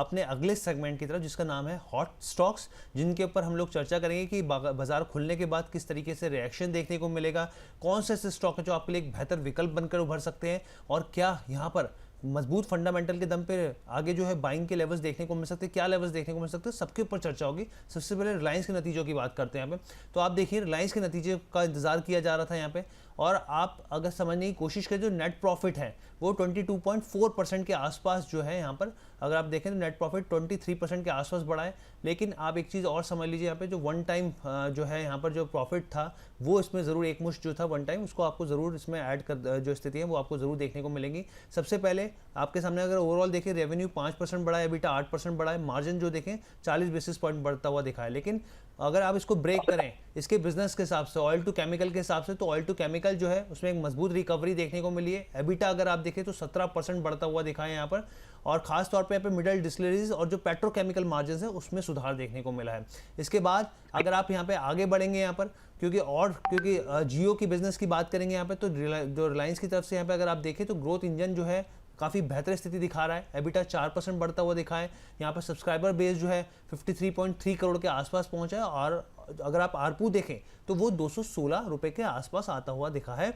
अपने अगले सेगमेंट की तरफ, जिसका नाम है हॉट स्टॉक्स, जिनके ऊपर हम लोग चर्चा करेंगे कि बाजार खुलने के बाद किस तरीके से रिएक्शन देखने को मिलेगा, कौन से ऐसे स्टॉक है जो आपके लिए एक बेहतर विकल्प बनकर उभर सकते हैं, और क्या यहाँ पर मजबूत फंडामेंटल के दम पे आगे जो है बाइंग के लेवल्स देखने को मिल सकते हैं, क्या लेवल्स देखने को मिल सकते हैं, सबके ऊपर चर्चा होगी। सबसे पहले रिलायंस के नतीजों की बात करते हैं यहाँ पे। तो आप देखिए रिलायंस के नतीजे का इंतजार किया जा रहा था यहाँ पे, और आप अगर समझने की कोशिश करें जो नेट प्रॉफिट है वो 22.4% के आसपास जो है यहाँ पर, अगर आप देखें तो नेट प्रॉफिट 23% के आसपास बढ़ा है। लेकिन आप एक चीज़ और समझ लीजिए यहाँ पे, जो वन टाइम जो है यहाँ पर जो प्रॉफिट था वो इसमें ज़रूर एक मुश्त जो था वन टाइम, उसको आपको ज़रूर इसमें ऐड कर, जो स्थिति है वो आपको ज़रूर देखने को मिलेंगी। सबसे पहले आपके सामने अगर ओवरऑल देखें, रेवेन्यू 5% बढ़ा है, एबिटा 8% बढ़ा है, मार्जिन जो देखें 40 बेसिस पॉइंट बढ़ता हुआ दिखा है। लेकिन अगर आप इसको ब्रेक करें इसके बिजनेस के हिसाब से, ऑयल टू केमिकल के हिसाब से, तो ऑयल टू केमिकल जो है उसमें एक मजबूत रिकवरी देखने को मिली है। एबिटा अगर आप देखें तो 17% बढ़ता हुआ दिखा है यहाँ पर, और खास तौर पे यहाँ पे मिडल डिस्टिलरीज और जो पेट्रोकेमिकल मार्जिन है उसमें सुधार देखने को मिला है। इसके बाद अगर आप यहाँ पे आगे बढ़ेंगे यहाँ पर, क्योंकि जियो की बिजनेस की बात करेंगे यहाँ पे, तो जो रिलायंस की तरफ से यहाँ पे अगर आप देखें तो ग्रोथ इंजन जो है काफ़ी बेहतर स्थिति दिखा रहा है। एबिटा 4% बढ़ता हुआ दिखा है। यहाँ पर सब्सक्राइबर बेस जो है 53.3 करोड़ के आसपास पहुंचा है, और अगर आप आरपू देखें तो वो 216 रुपए के आसपास आता हुआ दिखा है,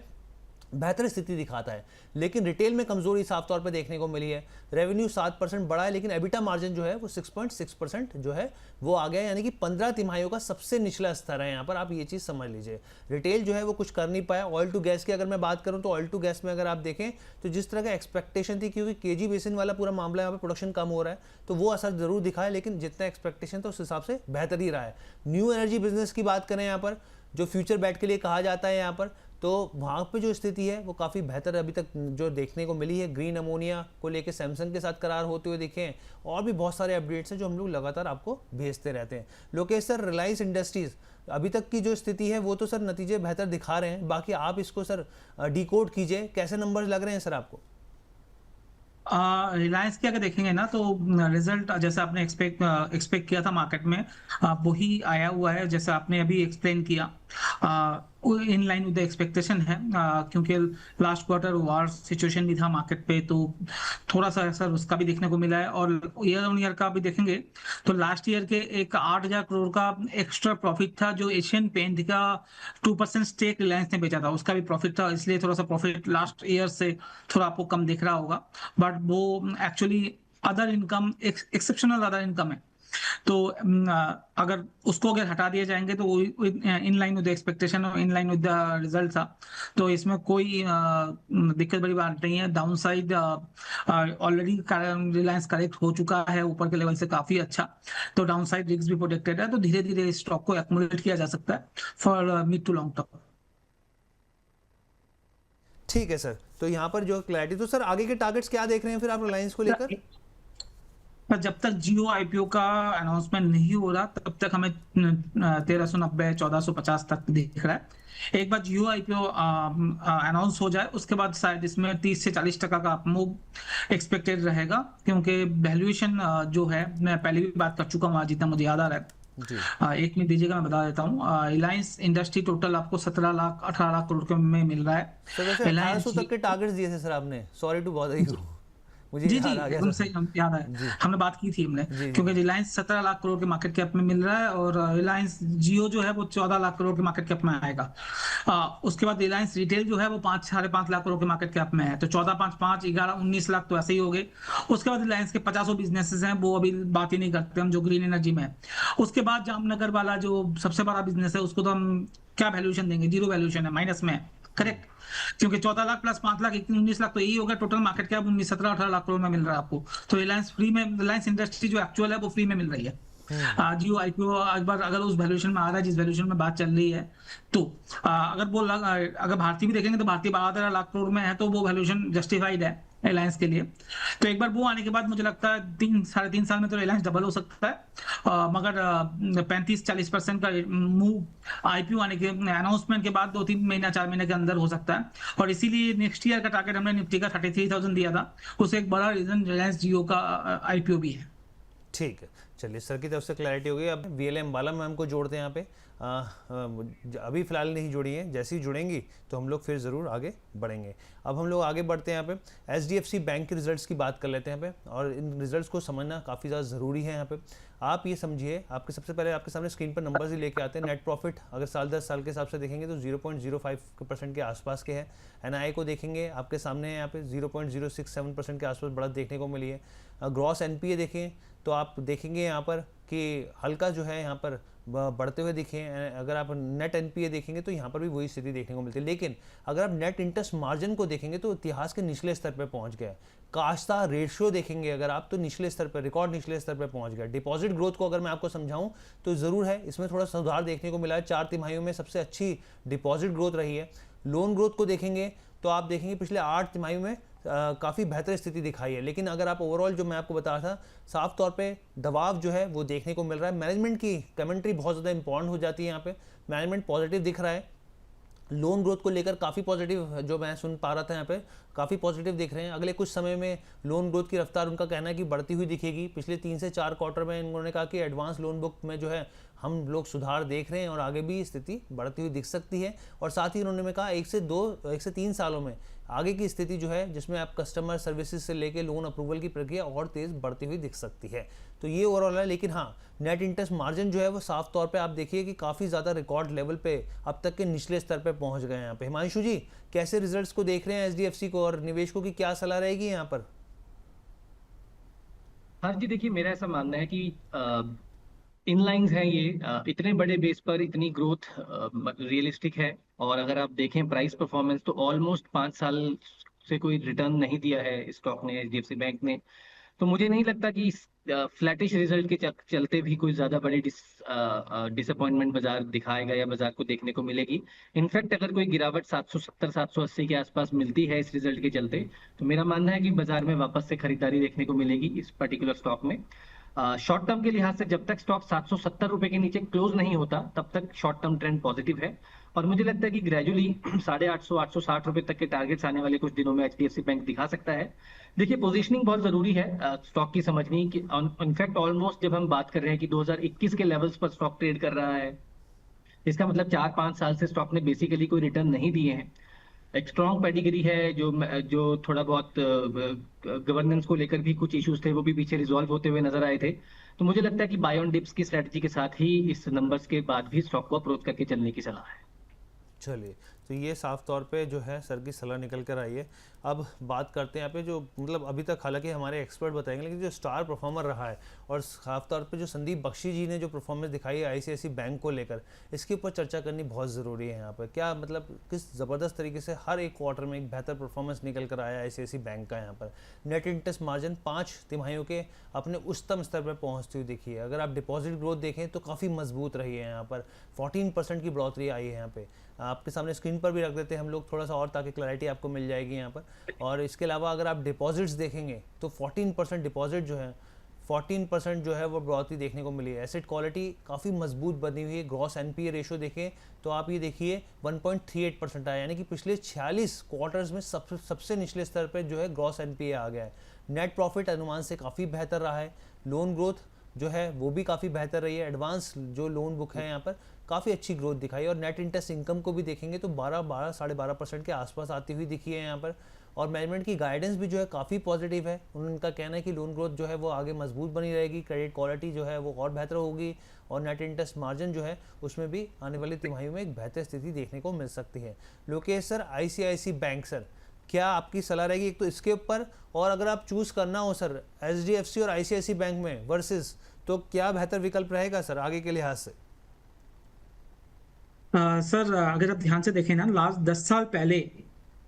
बेहतर स्थिति दिखाता है। लेकिन रिटेल में कमजोरी साफ तौर पे देखने को मिली है। रेवेन्यू 7% बढ़ा है, लेकिन एबिटा मार्जिन जो है वो 6.6% जो है वो आ गया, यानी कि 15 तिमाहियों का सबसे निचला स्तर है यहाँ पर, आप ये चीज़ समझ लीजिए। रिटेल जो है वो कुछ कर नहीं पाया। ऑयल टू गैस की अगर मैं बात करूँ तो ऑयल टू गैस में अगर आप देखें तो जिस तरह का एक्सपेक्टेशन थी, क्योंकि केजी बेसिन वाला पूरा मामला यहाँ पर प्रोडक्शन कम हो रहा है, तो वो असर जरूर दिखा है, लेकिन जितना एक्सपेक्टेशन था उस हिसाब से बेहतर ही रहा है। न्यू एनर्जी बिजनेस की बात करें यहाँ पर, जो फ्यूचर बैट के लिए कहा जाता है यहाँ पर, तो वहाँ पे जो स्थिति है वो काफ़ी बेहतर अभी तक जो देखने को मिली है। ग्रीन अमोनिया को लेकर सैमसंग के साथ करार होते हुए दिखे हैं, और भी बहुत सारे अपडेट्स हैं जो हम लोग लगातार आपको भेजते रहते हैं। लोकेश सर, रिलायंस इंडस्ट्रीज़ अभी तक की जो स्थिति है वो तो सर नतीजे बेहतर दिखा रहे हैं, बाकी आप इसको सर डिकोड कीजिए, कैसे नंबर्स लग रहे हैं सर आपको? रिलायंस की अगर देखेंगे ना तो रिजल्ट जैसे आपने एक्सपेक्ट किया था मार्केट में, वही आया हुआ है जैसे आपने अभी एक्सप्लेन किया। In line with the expectation है, क्योंकि लास्ट क्वार्टर वार सिचुएशन भी था मार्केट पे, तो थोड़ा सा असर उसका भी देखने को मिला है। और ईयर ऑन ईयर का भी देखेंगे तो लास्ट ईयर के एक 8,000 करोड़ का एक्स्ट्रा प्रॉफिट था जो एशियन पेंट का 2% स्टेक रिलायंस ने बेचा था, उसका भी प्रॉफिट था, इसलिए थोड़ा सा प्रॉफिट लास्ट ईयर से थोड़ा आपको कम दिख रहा होगा। बट वो actually other income, exceptional other income है, तो अगर उसको अगर हटा दिए जाएंगे तो इन लाइन विद एक्सपेक्टेशन और in line with the result था, तो इसमें कोई दिक्कत बड़ी बात नहीं है। Down side already Reliance correct हो चुका है ऊपर के लेवल से काफी अच्छा, तो डाउन साइड रिस्क भी प्रोटेक्टेड है, तो धीरे धीरे स्टॉक को एक्युमुलेट किया जा सकता है for mid to long term. ठीक है सर, तो यहाँ पर जो क्लैरिटी, तो सर आगे के टारगेट्स क्या देख रहे हैं फिर आप रिलायंस को लेकर? पर जब तक जियो आईपीओ का अनाउंसमेंट नहीं हो रहा तब तक हमें 1390 1450 तक दिख रहा है। एक बार जियो आईपीओ अनाउंस हो जाए उसके बाद शायद इसमें 30 से 40% का मूव एक्सपेक्टेड रहेगा, क्योंकि वैल्यूएशन जो है मैं पहले भी बात कर चुका हूँ, जितना मुझे याद आ रहा है। एक मिनट दीजिएगा, मैं बता देता हूँ। रिलायंस इंडस्ट्री टोटल आपको 17 लाख 18 लाख करोड़ के में मिल रहा है। सर वैसे 1800 तक के टारगेट्स दिए थे सर आपने, सॉरी टू बॉदर यू, मुझे जी याद आ गया एकदम सर। सही, हम याद है, हमने बात की थी हमने, जी। क्योंकि रिलायंस 17 लाख करोड़ के मार्केट कैप में मिल रहा है, और रिलायंस जियो जो है वो 14 लाख करोड़ के मार्केट कैप में आएगा। उसके बाद रिलायंस रिटेल जो है वो 5-5.5 लाख करोड़ के मार्केट कैप में है, तो 14 5 5 11 19 लाख तो ऐसे ही हो गए। उसके बाद रिलायंस के 50 बिजनेसेस हैं, वो अभी बात ही नहीं करते हम, जो ग्रीन एनर्जी में है। उसके बाद जामनगर वाला जो सबसे बड़ा बिजनेस है उसको तो हम क्या वैल्यूएशन देंगे, जीरो वैल्यूएशन है, माइनस में है, करेक्ट, क्योंकि 14 लाख प्लस 5 लाख 19 लाख तो यही होगा, total market cap 17-18 lakh crore में मिल रहा है आपको। तो रिलायंस फ्री में, रिलायंस इंडस्ट्री जो एक्चुअल है वो फ्री में मिल रही है। जियो आईपीओ एक बार अगर उस वैल्यूएशन में आ रहा है जिस वैल्यूएशन में बात चल रही है, तो अगर भारतीय भी देखेंगे तो भारतीय 12 लाख करोड़ में है, तो वो वैल्यूएशन जस्टिफाइड है रिलायंस के लिए। तो एक बार वो आने के बाद मुझे लगता है 3-3.5 साल में तो रिलायंस डबल हो सकता है, मगर 35-40% का मूव आईपीओ आने के अनाउंसमेंट के बाद 2-3 महीना 4 महीने के अंदर हो सकता है। और इसीलिए नेक्स्ट ईयर का टारगेट हमने निफ्टी का 33,000 दिया था, उससे एक बड़ा रीजन रिलायंस जियो का आईपीओ भी है। ठीक है, चलिए, सर की तरफ से क्लैरिटी हो गई। अब वीएलएम बाला मैम को जोड़ते हैं यहाँ पे। अभी फ़िलहाल नहीं जुड़ी हैं, जैसे ही जुड़ेंगी तो हम लोग फिर ज़रूर आगे बढ़ेंगे। अब हम लोग आगे बढ़ते हैं यहाँ पे एचडीएफसी बैंक के रिजल्ट्स की बात कर लेते हैं यहाँ पे, और इन रिजल्ट्स को समझना काफ़ी ज़्यादा ज़रूरी है यहाँ पे। आप ये समझिए, आपके सबसे पहले आपके सामने स्क्रीन पर नंबर्स ही लेके आते हैं। नेट प्रॉफिट अगर साल 10 साल के हिसाब से देखेंगे तो 0.05% के आसपास के हैं। एनआई को देखेंगे, आपके सामने है यहाँ पे 0.067% के आसपास बढ़त देखने को मिली है। ग्रॉस एनपीए देखें तो आप देखेंगे यहाँ पर कि हल्का जो है यहाँ पर बढ़ते हुए दिखे। अगर आप नेट एनपीए देखेंगे तो यहाँ पर भी वही स्थिति देखने को मिलती है। लेकिन अगर आप नेट इंटरेस्ट मार्जिन को देखेंगे तो इतिहास के निचले स्तर पर पहुँच गया है। काश्ता रेशियो देखेंगे अगर आप तो निचले स्तर पर, रिकॉर्ड निचले स्तर पर पहुँच गया। डिपॉजिट ग्रोथ को अगर मैं आपको समझाऊं तो ज़रूर है, इसमें थोड़ा सुधार देखने को मिला है। 4 तिमाहियों में सबसे अच्छी डिपॉजिट ग्रोथ रही है। लोन ग्रोथ को देखेंगे तो आप देखेंगे पिछले 8 तिमाहियों में काफ़ी बेहतर स्थिति दिखाई है। लेकिन अगर आप ओवरऑल जो मैं आपको बता रहा था, साफ तौर पे दबाव जो है वो देखने को मिल रहा है। मैनेजमेंट की कमेंट्री बहुत ज़्यादा इंपॉर्टेंट हो जाती है यहाँ पे। मैनेजमेंट पॉजिटिव दिख रहा है, लोन ग्रोथ को लेकर काफ़ी पॉजिटिव जो मैं सुन पा रहा था यहाँ पे, काफ़ी पॉजिटिव दिख रहे हैं। अगले कुछ समय में लोन ग्रोथ की रफ्तार उनका कहना है कि बढ़ती हुई दिखेगी। पिछले 3 से 4 क्वार्टर में इन्होंने कहा कि एडवांस लोन बुक में जो है हम लोग सुधार देख रहे हैं और आगे भी स्थिति बढ़ती हुई दिख सकती है। और साथ ही उन्होंने कहा 1 से 3 सालों में आगे की स्थिति जो है जिसमें आप कस्टमर सर्विसेज से लेके लोन अप्रूवल की प्रक्रिया और तेज़ बढ़ती हुई दिख सकती है। तो ये ओवरऑल है। लेकिन हाँ, नेट इंटरेस्ट मार्जिन जो है वो साफ तौर पे आप देखिए कि काफ़ी ज़्यादा रिकॉर्ड लेवल पे अब तक के निचले स्तर पे पहुंच गए हैं यहाँ पे। हिमांशु जी, कैसे रिजल्ट्स को देख रहे हैं एचडीएफसी को, और निवेशकों की क्या सलाह रहेगी यहाँ पर? हाँ जी, देखिए मेरा ऐसा मानना है कि इनलाइंस है ये, इतने बड़े बेस पर इतनी ग्रोथ रियलिस्टिक है। और अगर आप देखें प्राइस परफॉर्मेंस तो ऑलमोस्ट 5 साल से कोई रिटर्न नहीं दिया है स्टॉक ने, एचडीएफसी बैंक ने। तो मुझे नहीं लगता कि इस फ्लैटिश रिजल्ट के चलते भी कोई ज्यादा बड़ी डिसअपॉइंटमेंट बाजार दिखाएगा या बाजार को देखने को मिलेगी। इनफैक्ट अगर कोई गिरावट 770 780 के आसपास मिलती है इस रिजल्ट के चलते, तो मेरा मानना है कि बाजार में वापस से खरीदारी देखने को मिलेगी इस पर्टिकुलर स्टॉक में। शॉर्ट टर्म के लिहाज से जब तक स्टॉक 770 रुपए के नीचे क्लोज नहीं होता तब तक शॉर्ट टर्म ट्रेंड पॉजिटिव है। और मुझे लगता है कि ग्रेजुअली 850 860 रुपए तक के टारगेट्स आने वाले कुछ दिनों में एचडीएफसी बैंक दिखा सकता है। देखिए पोजीशनिंग बहुत जरूरी है स्टॉक की समझनी कि इनफैक्ट ऑलमोस्ट जब हम बात कर रहे हैं कि 2021 के लेवल्स पर स्टॉक ट्रेड कर रहा है, इसका मतलब 4-5 साल से स्टॉक ने बेसिकली कोई रिटर्न नहीं दिए हैं। एक स्ट्रॉन्ग पेडिग्री है, जो थोड़ा बहुत गवर्नेंस को लेकर भी कुछ इश्यूज थे वो भी पीछे रिजॉल्व होते हुए नजर आए थे। तो मुझे लगता है कि बाय ऑन डिप्स की स्ट्रेटजी के साथ ही इस नंबर्स के बाद भी स्टॉक को अप्रोच करके चलने की सलाह है। चलिए, तो ये साफ तौर पे जो है सर की सलाह निकल कर आई है। अब बात करते हैं यहाँ पे जो मतलब अभी तक हालांकि हमारे एक्सपर्ट बताएंगे, लेकिन जो स्टार परफॉर्मर रहा है और साफ तौर पे जो संदीप बख्शी जी ने जो परफॉर्मेंस दिखाई है आईसीआईसी बैंक को लेकर, इसके ऊपर चर्चा करनी बहुत ज़रूरी है यहाँ पर। क्या मतलब किस ज़बरदस्त तरीके से हर एक क्वार्टर में एक बेहतर परफॉर्मेंस निकल कर आया आईसीआईसी बैंक का। यहाँ पर नेट इंटरेस्ट मार्जिन 5 तिमाहियों के अपने उच्चतम स्तर पर पहुँचती हुई दिखी है। अगर आप डिपॉजिट ग्रोथ देखें तो काफ़ी मजबूत रही है। यहाँ पर 14% की बढ़ोतरी आई है। यहाँ पे आपके सामने स्क्रीन पर भी रख देते हैं हम लोग थोड़ा सा और, ताकि क्लैरिटी आपको मिल जाएगी यहाँ पर। और इसके अलावा अगर आप डिपॉजिट्स देखेंगे तो 14% डिपॉजिट जो है 14% जो है वो बढ़ोतरी देखने को मिली है। एसेट क्वालिटी काफ़ी मजबूत बनी हुई है। ग्रॉस एनपीए रेशियो देखें तो आप ये देखिए 1.38% आया, यानी कि पिछले 46 क्वार्टर्स में सबसे निचले स्तर पर जो है ग्रॉस एनपीए आ गया है। नेट प्रॉफिट अनुमान से काफ़ी बेहतर रहा है। लोन ग्रोथ जो है वो भी काफ़ी बेहतर रही है। एडवांस जो लोन बुक है यहाँ पर काफ़ी अच्छी ग्रोथ दिखाई। और नेट इंटरेस्ट इनकम को भी देखेंगे तो 12-12.5% के आसपास आती हुई दिखी है यहाँ पर। और मैनेजमेंट की गाइडेंस भी जो है काफ़ी पॉजिटिव है। उनका कहना है कि लोन ग्रोथ जो है वो आगे मजबूत बनी रहेगी, क्रेडिट क्वालिटी जो है वो और बेहतर होगी, और नेट इंटरेस्ट मार्जिन जो है उसमें भी आने वाली तिमाही में एक बेहतर स्थिति देखने को मिल सकती है। Lokesh sir, ICICI bank sir, क्या आपकी सलाह रहेगी एक तो इसके ऊपर, और अगर आप चूज़ करना हो सर एचडीएफसी और आईसीआईसी बैंक में वर्सेस, तो क्या बेहतर विकल्प रहेगा सर आगे के लिहाज से? सर अगर आप ध्यान से देखें ना, लास्ट 10 साल पहले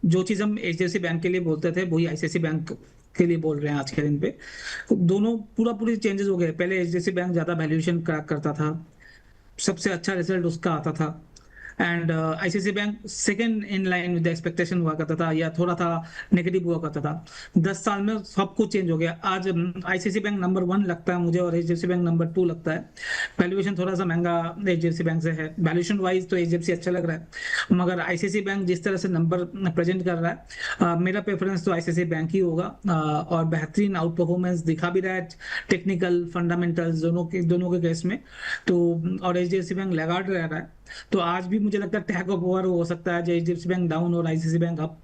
जो चीज हम एचडीएफसी बैंक के लिए बोलते थे वही आईसीआईसी बैंक के लिए बोल रहे हैं आज के दिन पे। दोनों पूरी चेंजेस हो गए। पहले एचडीएफसी बैंक ज्यादा वैल्यूएशन क्रैक करता था, सबसे अच्छा रिजल्ट उसका आता था। And ICICI bank second in line with expectation हुआ करता था या थोड़ा था नेगेटिव हुआ करता था। 10 साल में सब कुछ चेंज हो गया। आज आईसीआईसीआई बैंक नंबर 1 लगता है मुझे और एचडीएफसी बैंक नंबर 2 लगता है। वैल्यूएशन थोड़ा सा महंगा एचडीएफसी बैंक से है, वैल्यूएशन वाइज तो एचडीएफसी अच्छा लग रहा है, मगर आईसीआईसीआई बैंक जिस तरह से नंबर प्रेजेंट कर रहा है, मेरा प्रेफरेंस तो आईसीआईसीआई बैंक ही होगा। और बेहतरीन आउट परफॉर्मेंस दिखा भी रहा है टेक्निकल फंडामेंटल्स दोनों के केस में तो। और एचडीएफसी बैंक लैगार्ड रह रहा है, तो आज भी मुझे लगता है टैग ऑफ ओवर हो सकता है, एचडीएफसी बैंक डाउन और ICICI bank up.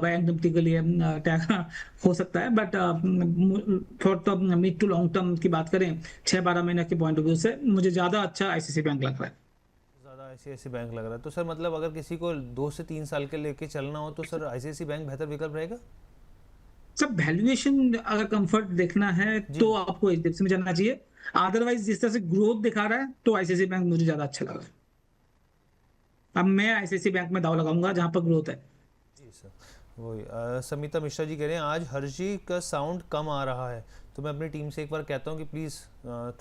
Bank Nifty के लिए टैग हो सकता है, but for the mid to long term की बात करें 6-12 महीने के पॉइंट ऑफ व्यू से मुझे ज्यादा अच्छा आईसीआईसीआई बैंक लग रहा है। ज़्यादा आईसीआईसीआई बैंक लग रहा है तो सर मतलब अगर किसी को 2 से 3 साल के लेके चलना हो तो सर आईसीआईसीआई बैंक बेहतर विकल्प रहेगा? सब वैल्यूएशन अगर कंफर्ट देखना है तो आपको एचडीएफसी में जाना चाहिए, अदरवाइज जिस तरह से ग्रोथ दिखा रहा है तो आईसीआईसीआई बैंक मुझे ज्यादा अच्छा लगा। अब मैं आईसीआईसीआई बैंक में दाव लगाऊंगा जहां पर ग्रोथ है। जी सर, वही समिता मिश्रा जी कह रहे हैं आज हर्षी का साउंड कम आ रहा है, तो मैं अपनी टीम से एक बार कहता हूँ कि प्लीज़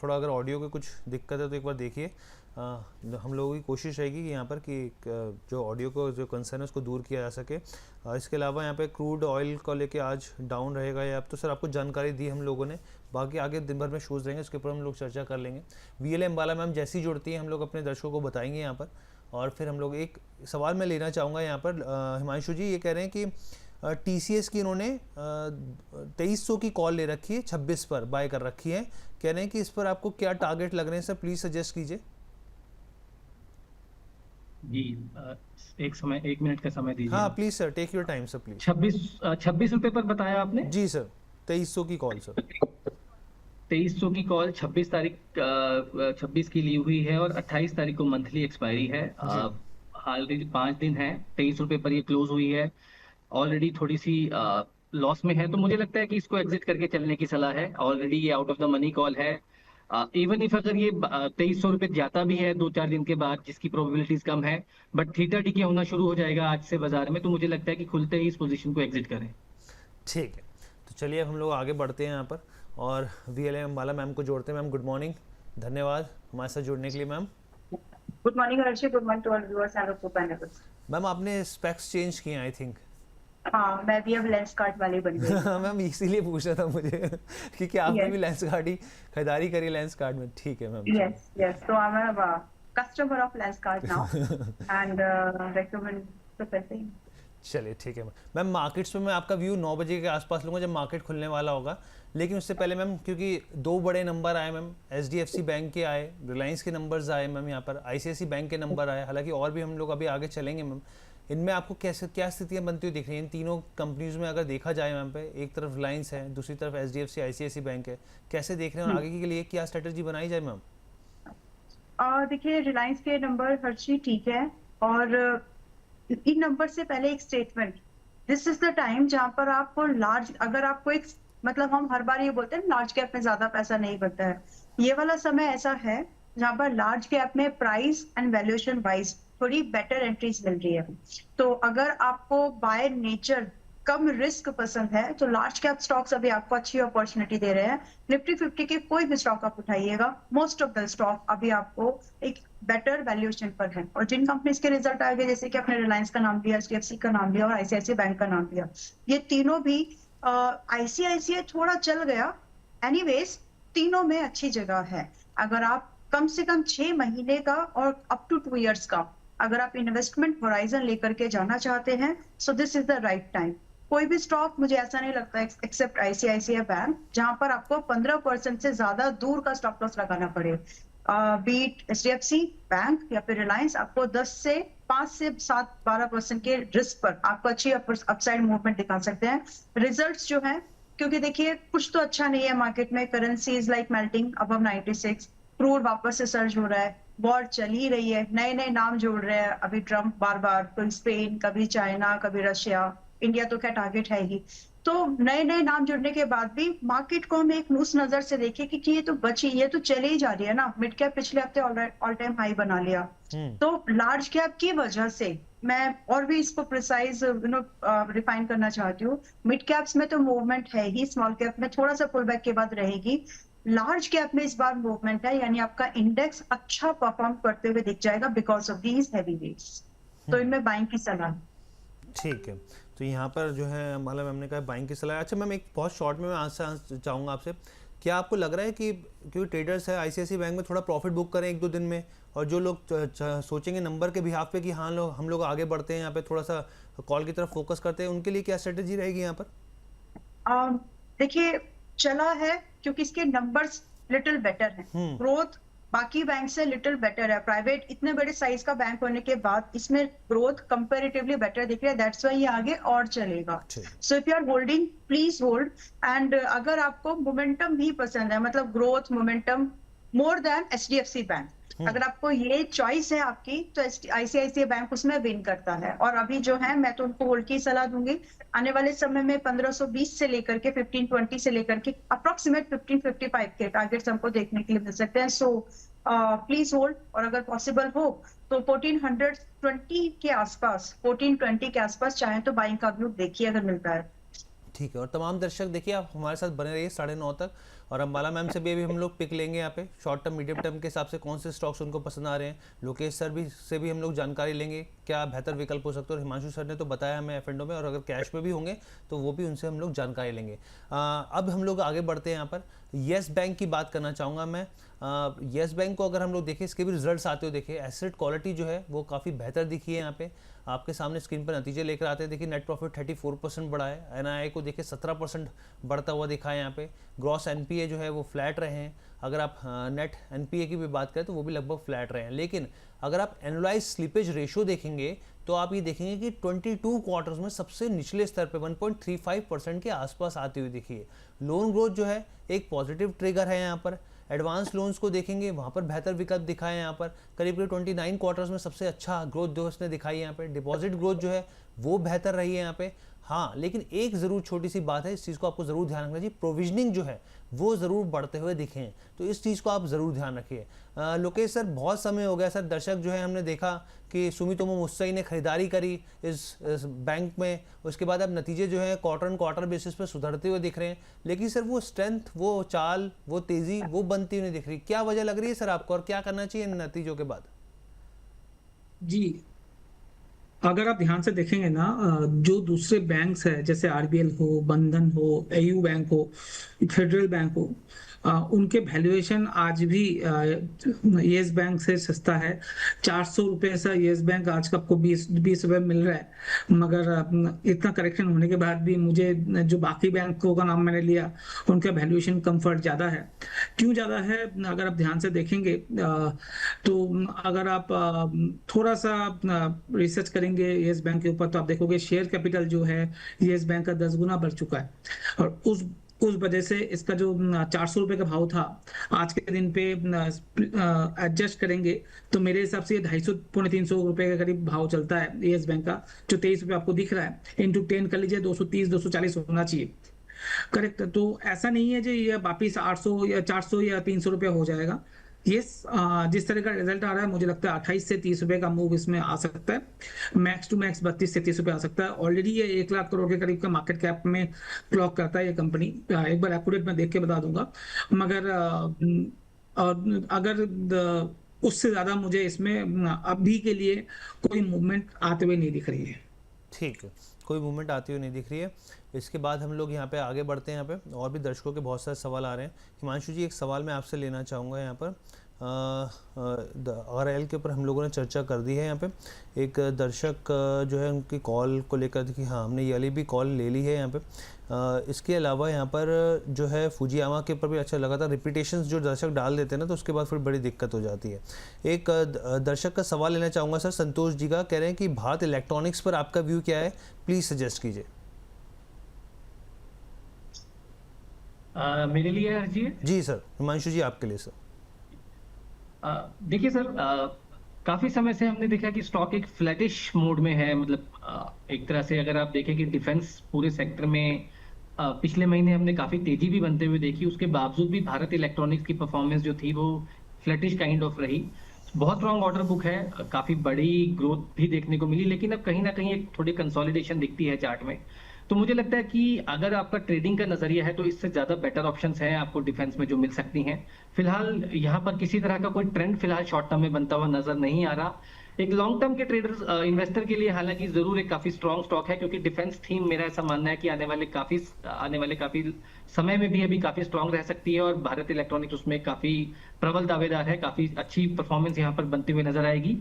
थोड़ा अगर ऑडियो की कुछ दिक्कत है तो एक बार देखिए। हम लोगों की कोशिश रहेगी कि यहाँ पर कि जो ऑडियो को जो कंसर्न है उसको दूर किया जा सके। इसके अलावा यहाँ पे क्रूड ऑयल को लेके आज डाउन रहेगा या अब तो सर आपको जानकारी दी हम लोगों ने, बाकी आगे दिन भर में शोज़ रहेंगे उसके ऊपर हम लोग चर्चा कर लेंगे। वीएलए अंबाला मैम जैसी जुड़ती हैं हम लोग अपने दर्शकों को बताएंगे यहाँ पर। और फिर हम लोग एक सवाल मैं लेना चाहूँगा यहाँ पर, हिमांशु जी ये कह रहे हैं कि टीसीएस की इन्होंने 2300 की कॉल ले रखी है, 26 पर बाय कर रखी है, कह रहे हैं कि इस पर आपको क्या टारगेट लग रहे हैं सर, प्लीज़ सजेस्ट कीजिए। जी एक मिनट का समय दीजिए। हाँ please sir, take your time sir please. 26 रुपए पर बताया आपने? जी सर, 2300 की कॉल सर। 2300 की कॉल 26 तारीख 26 की ली हुई है और 28 तारीख को मंथली एक्सपायरी है। ऑलरेडी 5 दिन है, 23 रुपए पर ये क्लोज हुई है, ऑलरेडी थोड़ी सी लॉस में है, तो मुझे लगता है कि इसको एग्जिट करके चलने की सलाह है। ऑलरेडी ये out of the money call है। इवन इफ अगर ये 2300 रुपए जाता भी है 2-4 दिन के बाद, जिसकी प्रोबेबिलिटीज कम है, बट थीटा डी होना शुरू हो जाएगा आज से बाजार में, तो मुझे लगता है कि खुलते ही इस पोजीशन को एग्जिट करें। ठीक है, तो चलिए अब हम लोग आगे बढ़ते हैं यहाँ पर और वीएलए अंबाला मैम को जोड़ते हैं। मैम गुड मॉर्निंग, धन्यवाद हमारे साथ जुड़ने के लिए ma'am. Good morning Harshi, good morning to all viewers and also panelists. Ma'am आपने स्पेक्स चेंज किए आई थिंक। हाँ, मैं भी अब लेंस कार्ड वाली बन गई। मैम इसीलिए पूछा था मुझे क्योंकि आपने भी लेंस कार्ड ही खरीदारी करी लेंस कार्ड में। ठीक है मैम। यस यस, तो I am a customer of lens card now and recommend तो पैसे ही। चलिए ठीक है मैम। मार्केट्स में मैं आपका व्यू 9 बजे के आसपास लूँगा जब मार्केट खुलने वाला होगा, लेकिन उससे पहले मैम क्योंकि 2 बड़े नंबर आए मैम, एचडीएफसी बैंक के आए, रिलायंस के नंबर्स आए मैम, यहाँ पर आईसीआईसीआई बैंक के नंबर आए, हालांकि और भी हम लोग अभी आगे चलेंगे मैम। इनमें आपको कैसे क्या स्थितियाँ बनती हुई दिख रही हैं इन तीनों कंपनीज में? अगर देखा जाए मैम पे, एक तरफ रिलायंस है, दूसरी तरफ एचडीएफसी आईसीआईसीआई बैंक है, कैसे देख रहे हैं और आगे के लिए क्या स्ट्रेटजी बनाई जाए मैम? देखिए रिलायंस के नंबर हर्षी ठीक है, और इन नंबर से पहले एक statement, this is the time जहां पर आपको लार्ज, अगर आपको एक मतलब हम हर बार ये बोलते हैं लार्ज कैप में ज्यादा पैसा नहीं बनता है, ये वाला समय ऐसा है जहां पर लार्ज कैप में प्राइस एंड वैल्यूएशन वाइज थोड़ी बेटर एंट्रीज मिल रही है। तो अगर आपको बाय नेचर कम रिस्क पसंद है तो लार्ज कैप स्टॉक्स अभी आपको अच्छी अपॉर्चुनिटी दे रहे हैं। निफ्टी 50 के कोई भी स्टॉक आप उठाइएगा, मोस्ट ऑफ द स्टॉक अभी आपको एक बेटर वैल्यूएशन पर है। और जिन कंपनीज के रिजल्ट आ गए, जैसे कि आपने रिलायंस का नाम लिया, एचडीएफसी का नाम लिया और आईसीआईसीआई बैंक का नाम लिया, ये तीनों भी, आईसीआईसीआई थोड़ा चल गया, एनीवेज तीनों में अच्छी जगह है। अगर आप कम से कम 6 महीने का और अप टू 2 इयर्स का अगर आप इन्वेस्टमेंट होराइजन लेकर के जाना चाहते हैं, so this is the right time. कोई भी स्टॉक मुझे ऐसा नहीं लगता एक्सेप्ट आईसीआईसीआई बैंक जहां पर आपको 15% से ज्यादा दूर का स्टॉप लॉस लगाना पड़े। बीट एचडीएफसी बैंक या फिर रिलायंस, आपको 5 से 7-12% के रिस्क पर आपको अच्छी अपसाइड मूवमेंट दिखा सकते हैं। रिजल्ट्स जो है, क्योंकि देखिए कुछ तो अच्छा नहीं है मार्केट में, currency is like melting above 96, crude वापस से सर्ज हो रहा है, वॉर चल ही रही है, नए नए नाम जोड़ रहे हैं अभी ट्रम्प बार बार, कोई स्पेन, कभी चाइना, कभी रशिया, इंडिया तो क्या टारगेट है ही। तो नए नए नाम जुड़ने के बाद भी मार्केट को हम एक उस नजर से देखें कि ये तो बची, ये तो चले ही जा रही है ना। मिड कैप पिछले हफ्ते ऑल टाइम हाई बना लिया, तो लार्ज कैप की वजह से मैं और भी इसको प्रिसाइज रिफाइन करना चाहती हूँ। मिड कैप्स में तो मूवमेंट है ही, स्मॉल कैप में थोड़ा सा पुल बैक के बाद रहेगी। लार्ज कैप में इस बार मूवमेंट है, यानी आपका इंडेक्स अच्छा परफॉर्म करते हुए दिख जाएगा because of these heavy weights. तो इनमें बाइंग की सलाह। ठीक है, तो यहाँ पर जो है मतलब हमने कहा बाइंग की सलाह। अच्छा मैम, एक बहुत शॉर्ट में मैं आंसर चाहूँगा आपसे, क्या आपको लग रहा है कि क्योंकि ट्रेडर्स है आईसीआईसी बैंक में थोड़ा प्रॉफिट बुक करें 1-2 दिन में, और जो लोग सोचेंगे नंबर के बिहाफ पे कि हाँ हम लोग आगे बढ़ते हैं, यहाँ पे थोड़ा सा कॉल की तरफ फोकस करते हैं, उनके लिए क्या स्ट्रेटेजी रहेगी यहाँ पर? देखिए चला है क्योंकि इसके नंबर्स लिटिल बेटर हैं, ग्रोथ बाकी बैंक से लिटिल बेटर है। प्राइवेट इतने बड़े साइज का बैंक होने के बाद इसमें ग्रोथ कंपैरेटिवली बेटर दिख रही है, दैट्स व्हाई ये आगे और चलेगा। So if you are holding please hold. And अगर आपको मोमेंटम भी पसंद है, मतलब growth momentum more than HDFC bank, अगर आपको ये चॉइस है आपकी, तो आईसीआईसीआई बैंक उसमें विन करता है। और अभी जो है मैं तो उनको होल्ड की सलाह दूंगी। आने वाले समय में 1520 से लेकर के 1520 से लेकर के अप्रोक्सीमेट 1555 के टारगेट्स हमको देखने के लिए मिल सकते हैं। सो प्लीज होल्ड, और अगर पॉसिबल हो तो 1420 के आसपास, 1420 के आसपास चाहे तो बाइंग का व्यू देखिए अगर मिलता है। ठीक है, और तमाम दर्शक देखिए आप हमारे साथ बने रहिए 9:30 तक, और अंबाला मैम से भी अभी हम लोग पिक लेंगे यहाँ पे शॉर्ट टर्म मीडियम टर्म के हिसाब से कौन से स्टॉक्स उनको पसंद आ रहे हैं। लोकेश सर भी से भी हम लोग जानकारी लेंगे क्या बेहतर विकल्प हो सकते हैं, और हिमांशु सर ने तो बताया हमें एफ एंडो में, और अगर कैश में भी होंगे तो वो भी उनसे हम लोग जानकारी लेंगे। अब हम लोग आगे बढ़ते हैं, यहाँ पर येस बैंक की बात करना चाहूँगा मैं। येस बैंक को अगर हम लोग देखें, इसके भी रिजल्ट्स आते हो देखिए, एसेट क्वालिटी जो है वो काफ़ी बेहतर दिखी है। यहाँ पे आपके सामने स्क्रीन पर नतीजे लेकर आते हैं। देखिए नेट प्रॉफिट 34% बढ़ा है, एनआईआई को देखिए 17% बढ़ता हुआ दिखा है। यहाँ पे ग्रॉस एनपीए जो है वो फ्लैट रहे हैं। अगर आप नेट एनपीए की भी बात करें तो वो भी लगभग फ्लैट रहे हैं। लेकिन अगर आप एनुअलाइज स्लिपेज रेशियो देखेंगे तो आप ये देखेंगे कि 22 क्वार्टर्स में सबसे निचले स्तर पे 1.35% के आसपास आती हुई दिखी है। लोन ग्रोथ जो है एक पॉजिटिव ट्रिगर है यहाँ पर। एडवांस लोन्स को देखेंगे वहाँ पर बेहतर विकल्प दिखाए हैं। यहाँ पर करीब 29 क्वार्टर्स में सबसे अच्छा ग्रोथ जो उसने दिखाई है। यहाँ पे डिपॉजिट ग्रोथ जो है वो बेहतर रही है यहाँ पे। हाँ, लेकिन एक ज़रूर छोटी सी बात है, इस चीज़ को आपको ज़रूर ध्यान रखना चाहिए, प्रोविजनिंग जो है वो ज़रूर बढ़ते हुए दिखे हैं, तो इस चीज़ को आप ज़रूर ध्यान रखिए। लोकेश सर, बहुत समय हो गया सर, दर्शक जो है हमने देखा कि सुमितोमो मुत्सुई ने खरीदारी करी इस बैंक में, उसके बाद अब नतीजे जो है क्वार्टर बेसिस पर सुधरते हुए दिख रहे हैं, लेकिन सर वो स्ट्रेंथ, वो चाल, वो तेज़ी वो बनती हुई नहीं दिख रही। क्या वजह लग रही है सर आपको, और क्या करना चाहिए इन नतीजों के बाद? जी, अगर आप ध्यान से देखेंगे ना, जो दूसरे बैंक्स है जैसे आरबीएल हो, बंधन हो, एयू बैंक हो, फेडरल बैंक हो, उनके वैल्यूएशन आज भी येस बैंक से सस्ता है। 400 रुपये से येस बैंक आज का आपको 20 रुपये मिल रहा है। मगर इतना करेक्शन होने के बाद भी मुझे जो बाकी बैंकों का नाम मैंने लिया, उनका वैल्यूएशन कंफर्ट ज़्यादा है। क्यों ज़्यादा है? अगर आप ध्यान से देखेंगे तो अगर आप थोड़ा सा रिसर्च करेंगे येस बैंक के ऊपर, तो आप देखोगे शेयर कैपिटल जो है येस बैंक का 10 गुना बढ़ चुका है। और उस वजह से इसका जो 400 रुपये का भाव था, आज के दिन पे एडजस्ट करेंगे तो मेरे हिसाब से 250 पौने 300 रुपये के करीब भाव चलता है येस बैंक का। जो 23 रुपये आपको दिख रहा है, इंटू 10 कर लीजिए, 230-240 होना चाहिए। करेक्ट? तो ऐसा नहीं है जो ये वापिस 800 या 400 या 300 रुपये हो जाएगा। यस, जिस तरह का रिजल्ट आ रहा है, मुझे लगता है 28 से 30 रुपए का मूव इसमें आ सकता है। मैक्स टू मैक्स 32 से 30 रुपए आ सकता है। ऑलरेडी ये 1 लाख करोड़ के करीब का मार्केट कैप में क्लॉक करता है ये कंपनी। एक बार एक्यूरेट मैं देख के बता दूंगा, मगर अगर उससे ज्यादा मुझे इसमें अभी के लिए कोई मूवमेंट आते हुए नहीं दिख रही है। ठीक है, कोई मूवमेंट आती हुई नहीं दिख रही है। इसके बाद हम लोग यहाँ पे आगे बढ़ते हैं। यहाँ पे और भी दर्शकों के बहुत सारे सवाल आ रहे हैं। हिमांशु जी, एक सवाल मैं आपसे लेना चाहूँगा यहाँ पर। RL के ऊपर हम लोगों ने चर्चा कर दी है। यहाँ पे एक दर्शक जो है उनकी कॉल को लेकर कि हाँ, हमने ये वाली भी कॉल ले ली है यहाँ पे। इसके अलावा यहाँ पर जो है फुजियामा के ऊपर भी अच्छा लगा था। रिपीटेशंस जो दर्शक डाल देते हैं ना, तो उसके बाद फिर बड़ी दिक्कत हो जाती है। एक दर्शक का सवाल लेना चाहूँगा सर, संतोष जी का, कह रहे हैं कि भारत इलेक्ट्रॉनिक्स पर आपका व्यू क्या है, प्लीज़ सजेस्ट कीजिए। मेरे लिए हरजीत जी सर, हिमांशु जी आपके लिए सर। देखिए सर, काफी समय से हमने देखा कि स्टॉक एक फ्लैटिश मोड में है। मतलब एक तरह से अगर आप देखें कि डिफेंस पूरे सेक्टर में पिछले महीने हमने काफी तेजी भी बनते हुए देखी, उसके बावजूद भी भारत इलेक्ट्रॉनिक्स की परफॉर्मेंस जो थी वो फ्लैटिश काइंड ऑफ रही। बहुत स्ट्रॉन्ग ऑर्डर बुक है, काफी बड़ी ग्रोथ भी देखने को मिली, लेकिन अब कहीं ना कहीं एक थोड़ी कंसोलिडेशन दिखती है चार्ट में। तो मुझे लगता है कि अगर आपका ट्रेडिंग का नजरिया है तो इससे ज्यादा बेटर ऑप्शंस हैं आपको डिफेंस में जो मिल सकती हैं। फिलहाल यहाँ पर किसी तरह का कोई ट्रेंड फिलहाल शॉर्ट टर्म में बनता हुआ नजर नहीं आ रहा। एक लॉन्ग टर्म के ट्रेडर्स इन्वेस्टर के लिए हालांकि जरूर एक काफी स्ट्रॉन्ग स्टॉक है, क्योंकि डिफेंस थीम मेरा ऐसा मानना है कि आने वाले काफी समय में भी अभी काफी स्ट्रॉन्ग रह सकती है, और भारत इलेक्ट्रॉनिक्स उसमें काफी प्रबल दावेदार है, काफी अच्छी परफॉर्मेंस यहाँ पर बनती हुई नजर आएगी।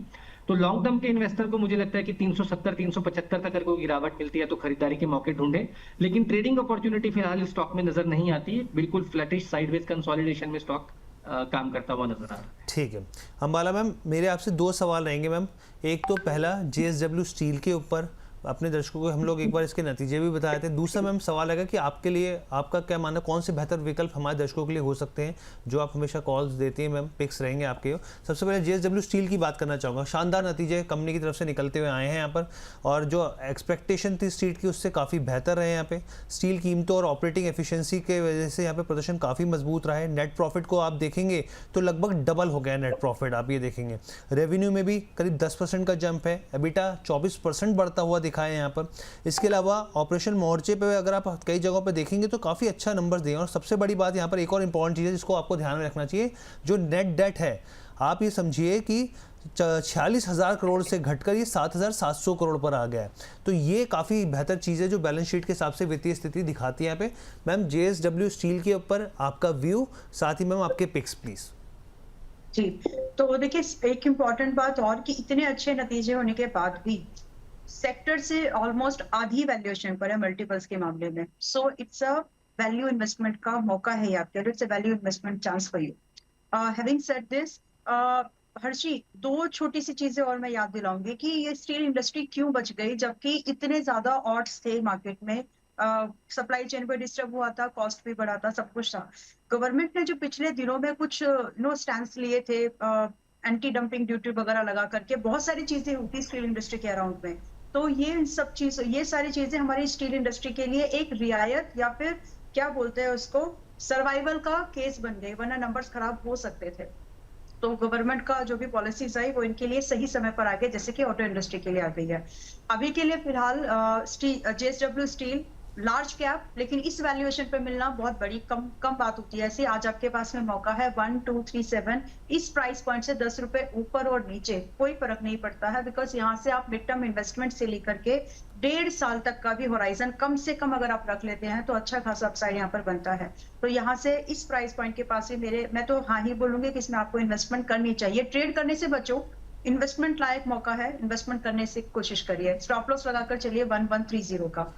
तो लॉन्ग टर्म के इन्वेस्टर को मुझे लगता है कि 370 375 तक अगर कोई गिरावट मिलती है तो खरीदारी के मौके ढूंढे, लेकिन ट्रेडिंग अपॉर्चुनिटी फिलहाल इस स्टॉक में नजर नहीं आती है। बिल्कुल फ्लैटिश साइडवेज कंसोलिडेशन में स्टॉक काम करता हुआ नजर आ रहा है। ठीक है अंबाला मैम, मेरे आपसे 2 सवाल रहेंगे मैम। एक तो पहला JSW स्टील के ऊपर, अपने दर्शकों को हम लोग एक बार इसके नतीजे भी बताए थे। दूसरा मैम सवाल है कि आपके लिए आपका क्या मानना, कौन से बेहतर विकल्प हमारे दर्शकों के लिए हो सकते हैं, जो आप हमेशा कॉल्स देती हैं मैम, पिक्स रहेंगे आपके। सबसे पहले JSW स्टील की बात करना चाहूँगा। शानदार नतीजे कंपनी की तरफ से निकलते हुए आए हैं यहाँ पर, और जो एक्सपेक्टेशन थी स्ट्रीट की उससे काफ़ी बेहतर रहे यहाँ पे। स्टील कीमतों और ऑपरेटिंग एफिशिएंसी के वजह से यहाँ पे प्रदर्शन काफ़ी मजबूत रहा है। नेट प्रॉफिट को आप देखेंगे तो लगभग डबल हो गया नेट प्रॉफिट, आप ये देखेंगे। रेवेन्यू में भी करीब 10% का जंप है, एबिटा 24% बढ़ता हुआ दिखा है यहाँ पर। इसके अलावा ऑपरेशन मोर्चे पे अगर आप कई जगहों पे देखेंगे तो काफ़ी अच्छा नंबर दिए। और सबसे बड़ी बात यहाँ पर एक और इम्पॉर्टेंट चीज़ है जिसको आपको ध्यान में रखना चाहिए, जो नेट डेट है, आप ये समझिए कि 46,000 करोड़ से घटकर ये 7,700 करोड़ पर आ गया है। तो ये काफ़ी बेहतर चीज़ है जो बैलेंस शीट के हिसाब से वित्तीय स्थिति दिखाती है यहाँ पे। मैम JSW स्टील के ऊपर आपका व्यू, साथ ही मैम आपके पिक्स प्लीज। जी, तो देखिए एक इम्पॉर्टेंट बात और कि इतने अच्छे नतीजे होने के बाद भी सेक्टर से ऑलमोस्ट आधी वैल्यूएशन पर है मल्टीपल्स के मामले में। So it's a value investment का मौका है आपके लिए, it's a value investment chance for you. Having said this, Harshi, 2 छोटी सी चीजें और मैं याद दिलाऊंगी कि ये स्टील इंडस्ट्री क्यों बच गई जबकि इतने ज्यादा ऑड्स थे मार्केट में। सप्लाई चेन पर डिस्टर्ब हुआ था, कॉस्ट भी बढ़ा था, सब कुछ था। गवर्नमेंट ने जो पिछले दिनों में कुछ स्टैंड्स लिए थे, एंटी डंपिंग ड्यूटी वगैरह लगा करके बहुत सारी चीजें होती स्टील इंडस्ट्री के अराउंड में। तो ये सारी चीजें हमारी स्टील इंडस्ट्री के लिए एक रियायत या फिर क्या बोलते हैं उसको, सर्वाइवल का केस बन गए, वरना नंबर्स खराब हो सकते थे। तो गवर्नमेंट का जो भी पॉलिसीज आई वो इनके लिए सही समय पर आ गए, जैसे कि ऑटो इंडस्ट्री के लिए आ गई है। अभी के लिए फिलहाल JSW स्टील लार्ज कैप, लेकिन इस वैल्यूएशन पे मिलना बहुत बड़ी कम बात होती है। ऐसे आज आपके पास में मौका है 1237, इस प्राइस पॉइंट से 10 रुपए ऊपर और नीचे कोई फर्क नहीं पड़ता है, बिकॉज यहाँ से आप मिड टर्म इन्वेस्टमेंट से लेकर के 1.5 साल तक का भी होराइजन कम से कम अगर आप रख लेते हैं तो अच्छा खासा अपसाइड यहाँ पर बनता है। तो यहाँ से इस प्राइस पॉइंट के पास ही मैं तो हाँ ही बोलूंगी कि इसमें आपको इन्वेस्टमेंट करनी चाहिए। ट्रेड करने से बचो, इन्वेस्टमेंट लायक मौका है, इन्वेस्टमेंट करने से कोशिश करिए। स्टॉप लॉस लगाकर चलिए 1130 का,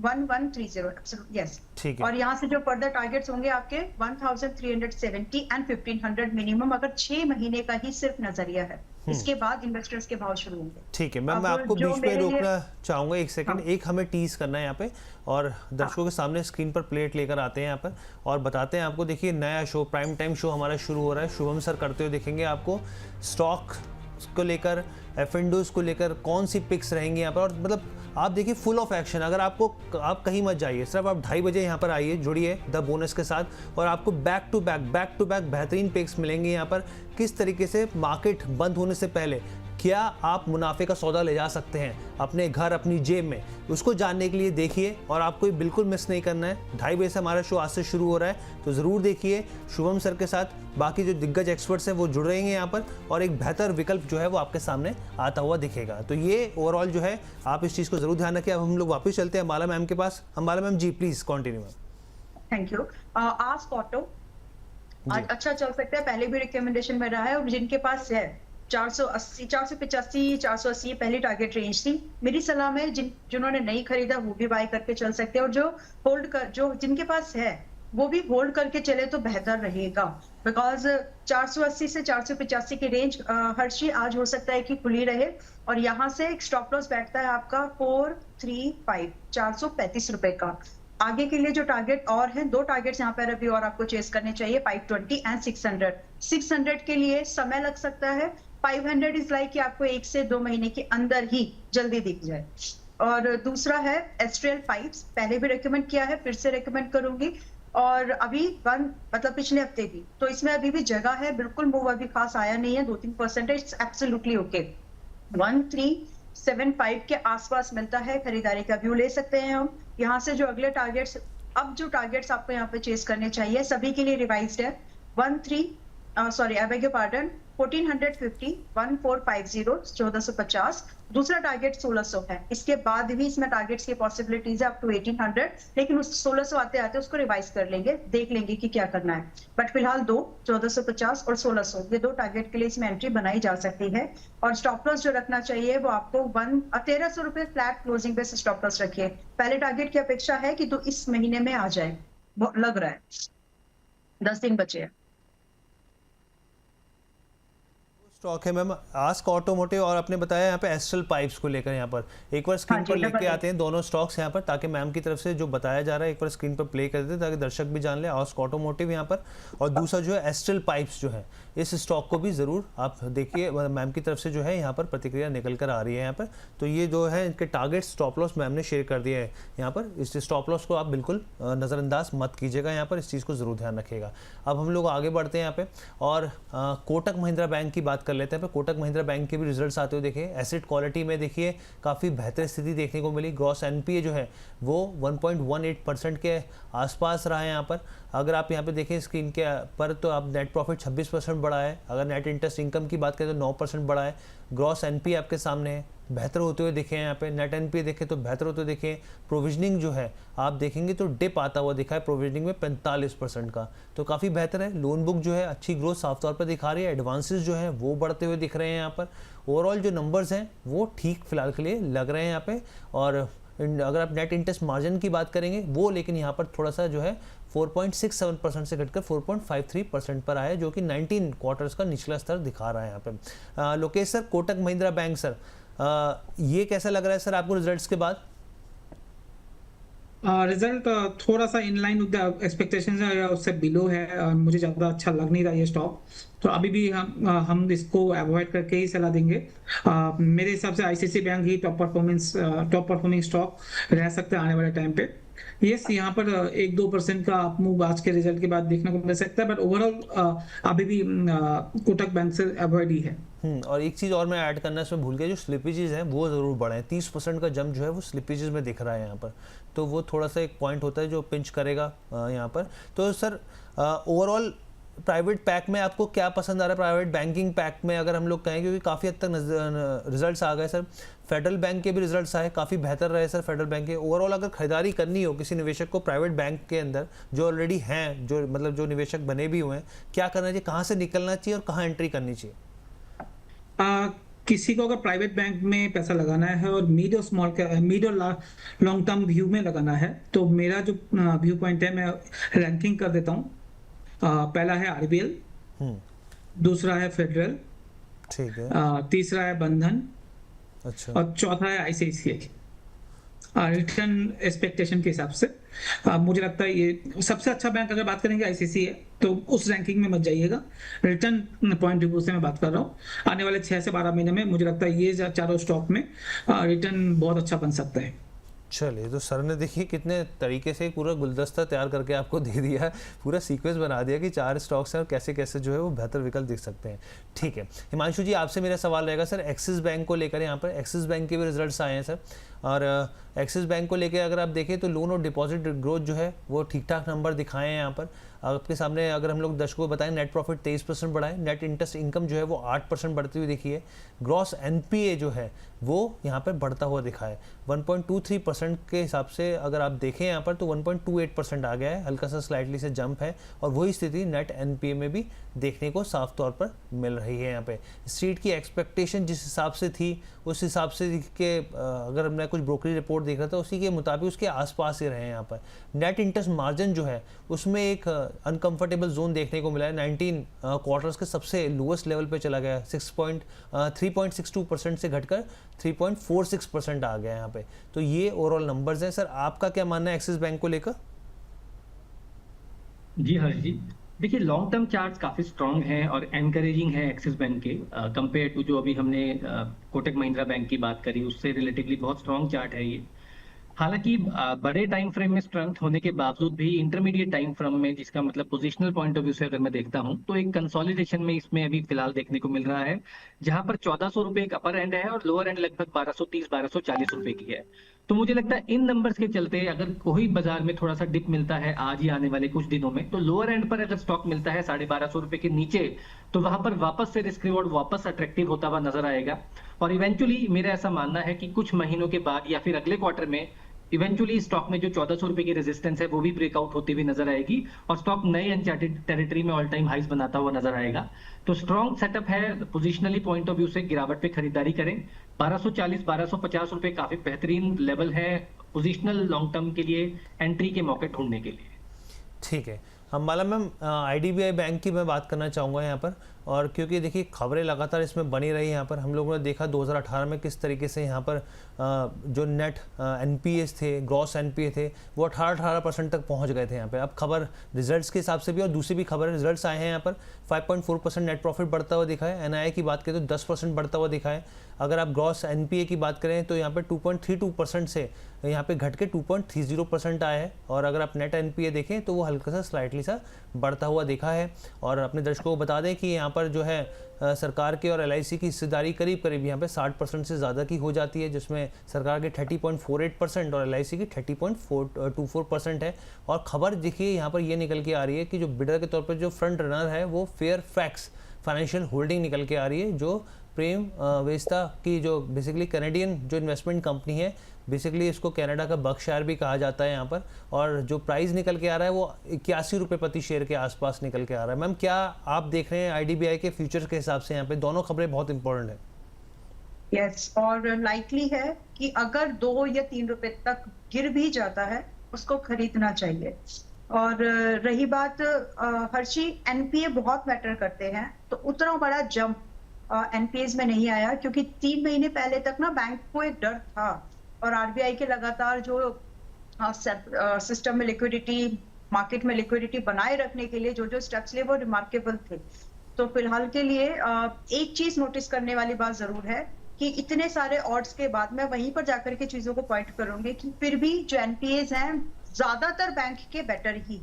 1130, यस। ठीक है। और यहाँ से जो फर्दर टारगेट्स होंगे आपके 1370 एंड 1500 मिनिमम, अगर 6 महीने का ही सिर्फ नजरिया है, इसके बाद इन्वेस्टर्स के भाव शुरू होंगे। ठीक है मैम, मैं आपको बीच में रोकना चाहूंगा एक सेकंड। हाँ। एक हमें टीज करना है यहाँ पे, और दर्शकों के सामने स्क्रीन पर प्लेट लेकर आते हैं यहाँ पर और बताते हैं आपको। देखिए नया शो, प्राइम टाइम शो हमारा शुरू हो रहा है, शुभम सर करते हुए दिखेंगे आपको। स्टॉक को लेकर, एफएनडोज को लेकर कौन सी पिक्स रहेंगी यहाँ पर, और मतलब आप देखिए फुल ऑफ एक्शन। अगर आप कहीं मत जाइए, सिर्फ आप 2:30 बजे यहाँ पर आइए, जुड़िए द बोनस के साथ, और आपको बैक टू बैक बेहतरीन पिक्स मिलेंगे यहाँ पर। किस तरीके से मार्केट बंद होने से पहले क्या आप मुनाफे का सौदा ले जा सकते हैं अपने घर, अपनी जेब में, उसको जानने के लिए देखिए। और आपको बिल्कुल मिस नहीं करना है। 2:30 बजे से हमारा शो आज से शुरू हो रहा है, तो ज़रूर देखिए। शुभम सर के साथ बाकी जो दिग्गज एक्सपर्ट्स हैं वो जुड़ रहेंगे यहाँ पर, और एक बेहतर विकल्प जो है वो आपके सामने आता हुआ दिखेगा। तो ये ओवरऑल जो है आप इस चीज़ को ज़रूर ध्यान रखिए। अब हम लोग वापस चलते हैं अंबाला मैम के पास। Ambala ma'am ji please continue ma'am. Thank you. Ask auto आज अच्छा चल सकता है, पहले भी रिकमेंडेशन में रहा है, और जिनके पास है 480, 485, 480 पहली टारगेट रेंज थी। मेरी सलाह में जिन्होंने नहीं खरीदा वो भी बाय करके चल सकते हैं, और जो जिनके पास है वो भी होल्ड करके चले तो बेहतर रहेगा, बिकॉज 480 से 485 की रेंज हर्षी आज हो सकता है कि खुली रहे, और यहाँ से एक स्टॉप लॉस बैठता है आपका 435, 435 रुपए का। आगे के लिए जो टारगेट और हैं, 2 टारगेट्स यहाँ पर अभी और आपको चेस करने चाहिए, 520 एंड 600। 600 के लिए समय लग सकता है, 500 इज लाइक कि आपको 1 से 2 महीने के अंदर ही जल्दी दिख जाए। और दूसरा है एस्ट्रियल पाइप्स, पहले भी रेकमेंड किया है, फिर से रेकमेंड करूंगी, और अभी मतलब पिछले हफ्ते भी, तो इसमें अभी भी जगह है, बिल्कुल मूव अभी खास आया नहीं है, 2-3% इट्स एब्सोल्युटली ओके। 75 के आसपास मिलता है, खरीदारी का व्यू ले सकते हैं हम। यहाँ से जो अगले टारगेट्स, अब जो टारगेट्स आपको यहाँ पे चेस करने चाहिए, सभी के लिए रिवाइज्ड है। 1450, 1450, दूसरा टारगेट 1600 है। इसके बाद भी इसमें टारगेट्स की पॉसिबिलिटीज है अप टू 1800, लेकिन उस 1600 आते आते उसको रिवाइज कर लेंगे, देख लेंगे कि क्या करना है। बट फिलहाल 1450 और 1600 ये दो टारगेट के लिए इसमें एंट्री बनाई जा सकती है। और स्टॉप लॉस जो रखना चाहिए वो आपको 1300 रुपए फ्लैट क्लोजिंग पे स्टॉप लॉस रखिए। पहले टारगेट की अपेक्षा है कि इस महीने में आ जाए, लग रहा है 10 दिन बचे हैं। स्टॉक है मैम आस्क ऑटोमोटिव, और आपने बताया यहाँ पे एस्ट्रल पाइप्स को लेकर, यहाँ पर एक बार स्क्रीन पर लेके आते हैं दोनों स्टॉक्स यहाँ पर, ताकि मैम की तरफ से जो बताया जा रहा है एक बार स्क्रीन पर प्ले कर देते ताकि दर्शक भी जान ले। आस्क ऑटोमोटिव यहाँ पर, और दूसरा जो है एस्ट्रल पाइप्स जो है, इस स्टॉक को भी ज़रूर आप देखिए, मैम की तरफ से जो है यहाँ पर प्रतिक्रिया निकल कर आ रही है यहाँ पर। तो ये जो है इनके टारगेट स्टॉप लॉस मैम ने शेयर कर दिया है यहाँ पर। इस स्टॉप लॉस को आप बिल्कुल नज़रअंदाज मत कीजिएगा यहाँ पर, इस चीज़ को ज़रूर ध्यान रखिएगा। अब हम लोग आगे बढ़ते हैं यहाँ पे और कोटक महिंद्रा बैंक की बात कर लेते हैं। कोटक महिंद्रा बैंक के भी रिजल्ट्स आते हुए देखिए, एसेट क्वालिटी में देखिए काफ़ी बेहतर स्थिति देखने को मिली। ग्रॉस एनपीए जो है वो 1.18% के आसपास रहा है यहाँ पर। अगर आप यहाँ पे देखें स्क्रीन के पर, तो आप नेट प्रॉफिट 26% बढ़ा है। अगर नेट इंटरेस्ट इनकम की बात करें तो 9% बढ़ा है। ग्रॉस एनपीए आपके सामने है, बेहतर होते हुए देखें यहाँ पे। नेट एनपीए देखें तो बेहतर होते हुए देखें। प्रोविजनिंग जो है आप देखेंगे तो डिप आता हुआ दिखा है प्रोविजनिंग में 45% का, तो काफ़ी बेहतर है। लोन बुक जो है अच्छी ग्रोथ साफ तौर पर दिखा रही है। एडवांसेस जो है वो बढ़ते हुए दिख रहे हैं यहाँ पर। ओवरऑल जो नंबर्स हैं वो ठीक फिलहाल के लिए लग रहे हैं यहाँ पे। और अगर आप नेट इंटरेस्ट मार्जिन की बात करेंगे वो लेकिन यहाँ पर थोड़ा सा जो है 4.67% से घटकर 4.53% पर आया, जो कि 19 क्वार्टर्स का निचला स्तर दिखा रहा है यहाँ पे। Lokesh sir, Kotak Mahindra bank sir, ये कैसा लग रहा है सर आपको रिजल्ट्स के बाद? रिजल्ट थोड़ा सा इन लाइन विद एक्सपेक्टेशंस है या उससे बिलो है। मुझे ज़्यादा अच्छा लग नहीं रहा ये स्टॉक, तो अभी भी हम इसको अवॉइड करके ही सलाह देंगे। मेरे हिसाब से आईसीआईसीआई बैंक ही टॉप परफॉर्मिंग स्टॉक रह सकता है आने वाले टाइम पे। यस, यहाँ पर 1-2% का अप मूव आज के रिजल्ट के बाद देखने को मिल सकता है, बट ओवरऑल अभी भी कोटक बैंक से अवॉइड ही है। और एक चीज़ और मैं ऐड करना इसमें भूल गया, जो स्लिपेजेस हैं वो ज़रूर बढ़े हैं। 30% का जंप जो है वो स्लिपेजेस में दिख रहा है यहाँ पर, तो वो थोड़ा सा एक पॉइंट होता है जो पिंच करेगा यहाँ पर। तो सर ओवरऑल प्राइवेट पैक में आपको क्या पसंद आ रहा है? प्राइवेट बैंकिंग पैक में अगर हम लोग कहें, क्योंकि काफ़ी हद तक रिजल्ट्स आ गए सर, फेडरल बैंक के भी रिजल्ट्स आए, काफ़ी बेहतर रहे सर फेडरल बैंक के। ओवरऑल अगर खरीदारी करनी हो किसी निवेशक को प्राइवेट बैंक के अंदर जो ऑलरेडी हैं, जो मतलब जो निवेशक बने भी हुए हैं, क्या करना चाहिए, कहाँ से निकलना चाहिए और कहाँ एंट्री करनी चाहिए? किसी को अगर प्राइवेट बैंक में पैसा लगाना है और मीड और लॉन्ग टर्म व्यू में लगाना है, तो मेरा जो व्यू पॉइंट है मैं रैंकिंग कर देता हूँ। पहला है आरबीएल, दूसरा है फेडरल, ठीक है, तीसरा है बंधन, अच्छा, और चौथा है आईसीआईसीआई। रिटर्न एक्सपेक्टेशन के हिसाब से मुझे लगता है ये सबसे अच्छा बैंक अगर बात करेंगे आईसीआईसीआई है, तो उस रैंकिंग में मत जाइएगा। रिटर्न पॉइंट ऑफ व्यू से मैं बात कर रहा हूँ। आने वाले 6 से 12 महीने में मुझे लगता है ये चारों स्टॉक में रिटर्न बहुत अच्छा बन सकता है। चलिए, तो सर ने देखिए कितने तरीके से पूरा गुलदस्ता तैयार करके आपको दे दिया है, पूरा सीक्वेंस बना दिया कि 4 स्टॉक्स हैं और कैसे कैसे जो है वो बेहतर विकल्प दिख सकते हैं। ठीक है हिमांशु जी, आपसे मेरा सवाल रहेगा सर एक्सिस बैंक को लेकर। यहाँ पर एक्सिस बैंक के भी रिजल्ट्स आए हैं सर, और एक्सिस बैंक को लेकर अगर आप देखें तो लोन और डिपॉजिट ग्रोथ जो है वो ठीक ठाक नंबर दिखाए हैं यहाँ पर आपके सामने। अगर हम लोग दर्शकों को बताएं, नेट प्रॉफिट 23% बढ़ा है, नेट इंटरेस्ट इनकम जो है वो 8% बढ़ती हुई दिखी है। ग्रॉस एनपीए जो है वो यहाँ पर बढ़ता हुआ दिखा है 1.23% के हिसाब से। अगर आप देखें यहाँ पर तो 1.28% आ गया है, हल्का सा स्लाइटली से जंप है। और वही स्थिति नेट एनपीए में भी देखने को साफ तौर पर मिल रही है। यहाँ पे स्ट्रीट की एक्सपेक्टेशन जिस हिसाब से थी उस हिसाब से के अगर मैं कुछ ब्रोकरी रिपोर्ट देख रहा था उसी के मुताबिक उसके आसपास ही रहे हैं यहाँ पर। नेट इंटरेस्ट मार्जिन जो है उसमें एक अनकंफर्टेबल जोन देखने को मिला है। 19 क्वार्टर्स के सबसे लोएस्ट लेवल पे चला गया, 3.62% से घटकर 3.46% आ गया यहाँ पे। तो ये ओवरऑल नंबर्स हैं। सर आपका क्या मानना है एक्सिस बैंक को लेकर? जी हर्ष जी, देखिए लॉन्ग टर्म चार्ट्स काफी स्ट्रांग हैं और एनकरेजिंग है एक्सिस बैंक के कंपेयर टू जो अभी हमने कोटक महिंद्रा बैंक की बात करी, उससे रिलेटिवली बहुत स्ट्रांग चार्ट है ये। हालांकि बड़े टाइम फ्रेम में स्ट्रेंथ होने के बावजूद भी इंटरमीडिएट टाइम फ्रेम में, जिसका मतलब पोजिशनल पॉइंट ऑफ व्यू से अगर मैं देखता हूं, तो एक कंसोलिडेशन में इसमें अभी फिलहाल देखने को मिल रहा है, जहां पर 1400 रुपए एक अपर एंड है और लोअर एंड लगभग 1230-1240 रुपए की है। तो मुझे लगता है इन नंबर्स के चलते अगर कोई बाजार में थोड़ा सा डिप मिलता है आज ही आने वाले कुछ दिनों में, तो लोअर एंड पर अगर स्टॉक मिलता है 1250 रुपए के नीचे, तो वहां पर वापस से रिस्क रिवॉर्ड वापस अट्रैक्टिव होता हुआ नजर आएगा। और इवेंचुअली मेरा ऐसा मानना है कि कुछ महीनों के बाद या फिर अगले क्वार्टर में इवेंचुअली स्टॉक में जो 1400 रुपए की रेजिस्टेंस है वो भी ब्रेकआउट होती हुई नजर आएगी और स्टॉक नए अनचार्टेड टेरिटरी में ऑल टाइम हाइस बनाता हुआ नजर आएगा। तो स्ट्रॉन्ग सेटअप है, पोजिशनली पॉइंट ऑफ व्यू से गिरावट पे खरीदारी करें। 1240-1250 रुपए काफी बेहतरीन लेवल है पोजिशनल लॉन्ग टर्म के लिए, एंट्री के मौके ढूंढने के लिए। ठीक है, अंबाला मैम, IDBI बैंक की मैं बात करना चाहूँगा यहाँ पर, और क्योंकि देखिए खबरें लगातार इसमें बनी रही। यहाँ पर हम लोगों ने देखा 2018 में किस तरीके से यहाँ पर जो नेट NPAs थे, ग्रॉस NPA थे, वो 18% तक पहुँच गए थे यहाँ पे। अब खबर रिजल्ट्स के हिसाब से भी और दूसरी भी खबर रिजल्ट्स आए हैं यहाँ पर 5.4% नेट प्रॉफिट बढ़ता हुआ दिखा है। NII की बात करें तो 10% बढ़ता हुआ दिखा है। अगर आप ग्रॉस NPA की बात करें तो यहाँ पे 2.32% से यहाँ पे घट के 2.30% आया है। और अगर आप नेट NPA देखें तो वो हल्का सा स्लाइटली सा बढ़ता हुआ दिखा है। और अपने दर्शकों को बता दें कि यहाँ पर जो है सरकार की और LIC की हिस्सेदारी करीब करीब यहाँ पे 60% से ज़्यादा की हो जाती है, जिसमें सरकार के 30.48% और LIC की 30.24% है। और खबर देखिए यहाँ पर ये निकल के आ रही है कि जो बिडर के तौर पर जो फ्रंट रनर है वो फेयरफैक्स फाइनेंशियल होल्डिंग निकल के आ रही है, जो प्रेम वेस्ता की जो बेसिकली कैनेडियन जो इन्वेस्टमेंट कंपनी है, बेसिकली इसको कनाडा का बर्कशायर भी कहा जाता है यहाँ पर। और जो प्राइस निकल के आ रहा है वो 81 रुपये प्रति शेयर के आसपास निकल के आ रहा है। मैम, क्या आप देख रहे हैं IDBI के फ्यूचर के हिसाब से यहाँ पे दोनों खबरें बहुत इंपॉर्टेंट है? यस, और लाइकली है कि अगर 2 या 3 रुपए तक गिर भी जाता है उसको खरीदना चाहिए। और रही बात हर्षी, NPA बहुत मैटर करते हैं, तो उतना बड़ा जंप NPAs में नहीं आया, क्योंकि 3 महीने पहले तक ना बैंक को एक डर था और RBI के लगातार जो सिस्टम में लिक्विडिटी, मार्केट में लिक्विडिटी बनाए रखने के लिए जो जो स्टेप्स लिए वो रिमार्केबल थे। तो फिलहाल के लिए एक चीज नोटिस करने वाली बात जरूर है कि इतने सारे ऑड्स के बाद मैं वहीं पर जाकर के चीजों को पॉइंट करूंगी कि फिर भी जो NPAs हैं ज्यादातर बैंक के बेटर ही,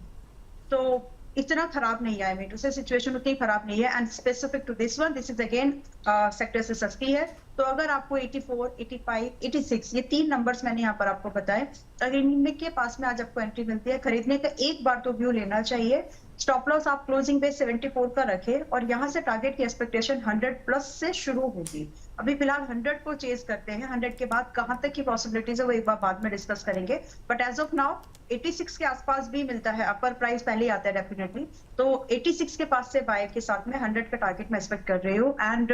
तो इतना खराब नहीं है। मीटू से सिचुएशन उतनी खराब नहीं है। And specific to this one, this is again sector से सस्ती है, तो अगर आपको 84, 85, 86 ये 3 नंबर्स मैंने यहाँ पर आपको बताए, अगर इनके पास में आज आपको एंट्री मिलती है, खरीदने का एक बार तो व्यू लेना चाहिए। स्टॉप लॉस आप क्लोजिंग पे 74 का रखें और यहाँ से टारगेट की एक्सपेक्टेशन 100 प्लस से शुरू होगी। अभी फिलहाल 100 को चेज करते हैं, 100 के बाद कहां तक की पॉसिबिलिटीज है वो एक बार बाद में डिस्कस करेंगे। बट एज ऑफ नाउ 86 के आसपास भी मिलता है, अपर प्राइस पहले ही आता है डेफिनेटली, तो 86 के पास से बाय के साथ में 100 का टारगेट मैं एक्सपेक्ट कर रही हूँ। एंड